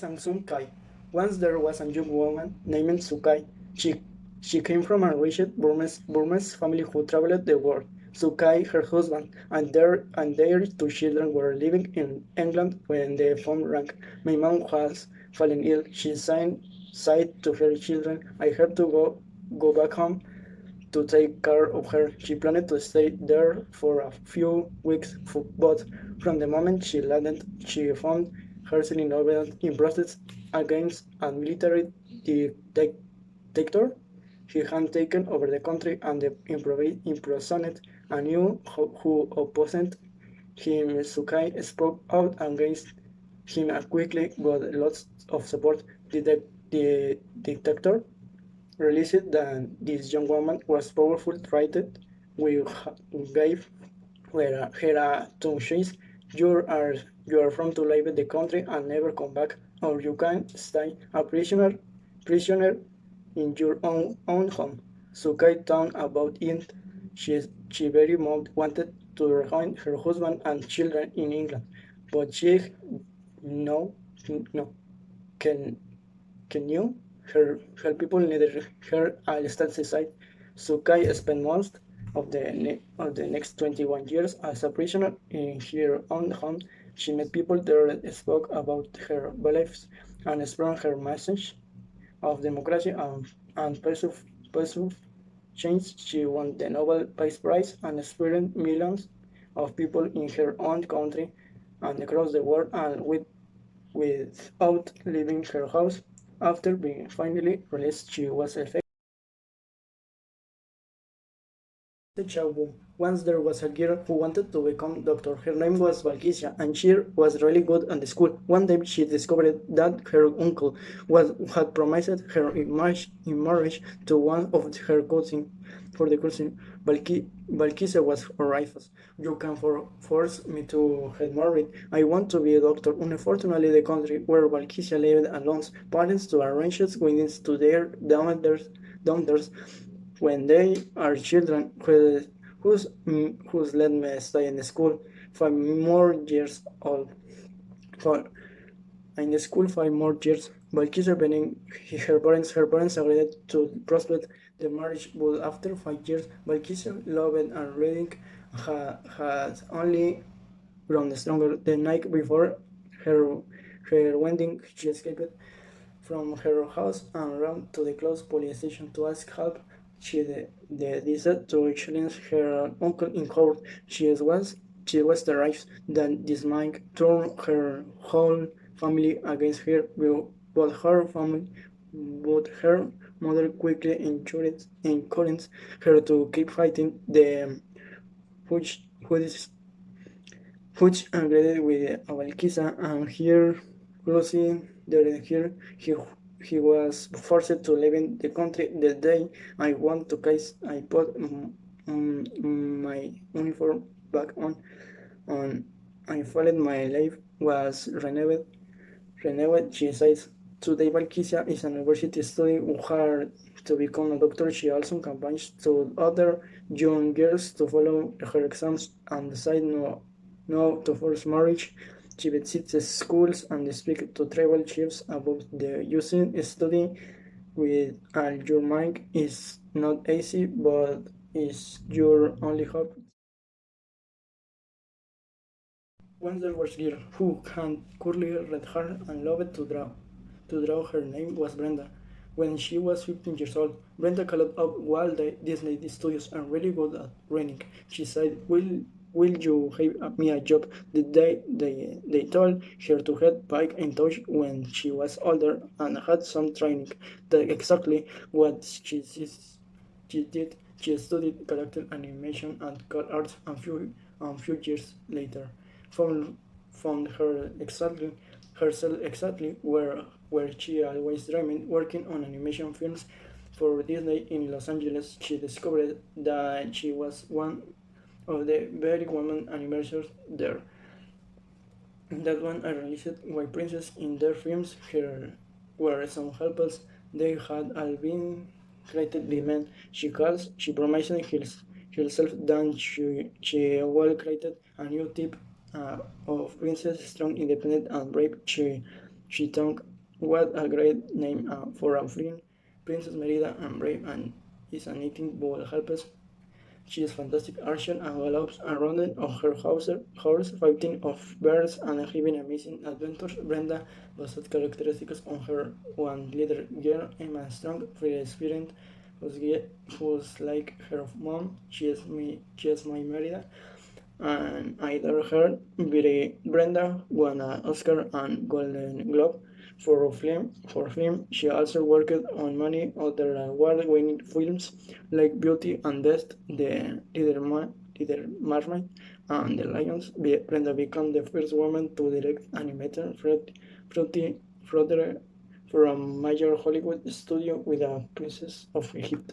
Samsung Kai. Once there was a young woman named Sukai. She, she came from a rich Burmese family who traveled the world. Sukai, her husband, and their two children were living in England when the phone rang. My mom was fallen ill. She said to her children, "I have to go back home to take care of her." She planned to stay there for a few weeks, but from the moment she landed, she found herself involved in protests against a military dictator. He had taken over the country and imprisoned a new who opposed him. Sukai spoke out against him and quickly got lots of support. The dictator released that this young woman was powerful, treated with gave her a two choice. You are from to leave the country and never come back, or you can stay a prisoner in your own home. Sukai told about it. She very much wanted to rejoin her husband and children in England, but she no no can can you? Her people needed her at side. Sukai spent most of the next 21 years as a prisoner in her own home. She met people there that spoke about her beliefs and spread her message of democracy and pursuit change. She won the Nobel Peace Prize and inspired millions of people in her own country and across the world, and without leaving her house. After being finally released, she was effective. The Chawu. Once there was a girl who wanted to become a doctor. Her name was Valkisia, and she was really good at the school. One day she discovered that her uncle had promised her in marriage to one of her cousins. For the cousin, Valkisia was horrified. You can force me to get married. I want to be a doctor. Unfortunately, the country where Valkisia lived allows parents to arrange weddings to their daughters when they are children. Who's let me stay in the school 5 more years old for in the school 5 more years. Balkisar being her parents agreed to prospect the marriage, but after 5 years, Balkisar loved and reading had only grown stronger. The night before her her wedding, she escaped from her house and ran to the close police station to ask help. She decided to challenge her uncle in court. She was terrified that this might turn her whole family against her, but her mother quickly encouraged her to keep fighting. The which which agreed with Avalkisa, and here closely here he was forced to leave the country. The day I went to case, I put my uniform back on. I felt my life was renewed. She says today Valkisia is an university studying hard to become a doctor. She also campaigns to other young girls to follow her exams and decide no to force marriage. She visits schools and speaks to tribal chiefs about the using study with all your mind is not easy, but is your only hope. Once there was a girl who had curly red hair and loved to draw. To draw, her name was Brenda. When she was 15 years old, Brenda called up Walt Disney Studios and really good at reading. She said, Will you have me a job? They told her to get back in touch when she was older and had some training. That's exactly what she did. She studied character animation and cut arts, and few years later found found herself exactly where she always dreamed, working on animation films for Disney in Los Angeles. She discovered that she was one of the very women animators there. That one I released white princess in their films. Here were some helpers. They had all been created by men. She promised herself that she well created a new type of princess, strong, independent, and brave. She took What a great name for a film. Princess Merida and brave and is an eating bowl helps. She is fantastic action and gallops around on her horse, fighting off bears and having amazing adventures. Brenda was characteristics on her one little girl, Emma Strong, free spirit, who's like her mom. She is my Merida, and either her, Brenda won an Oscar and Golden Globe for film. She also worked on many other award-winning films like Beauty and Death, Little Mermaid, and The Lions. Brenda became the first woman to direct animated fruity for a major Hollywood studio with a Princess of Egypt.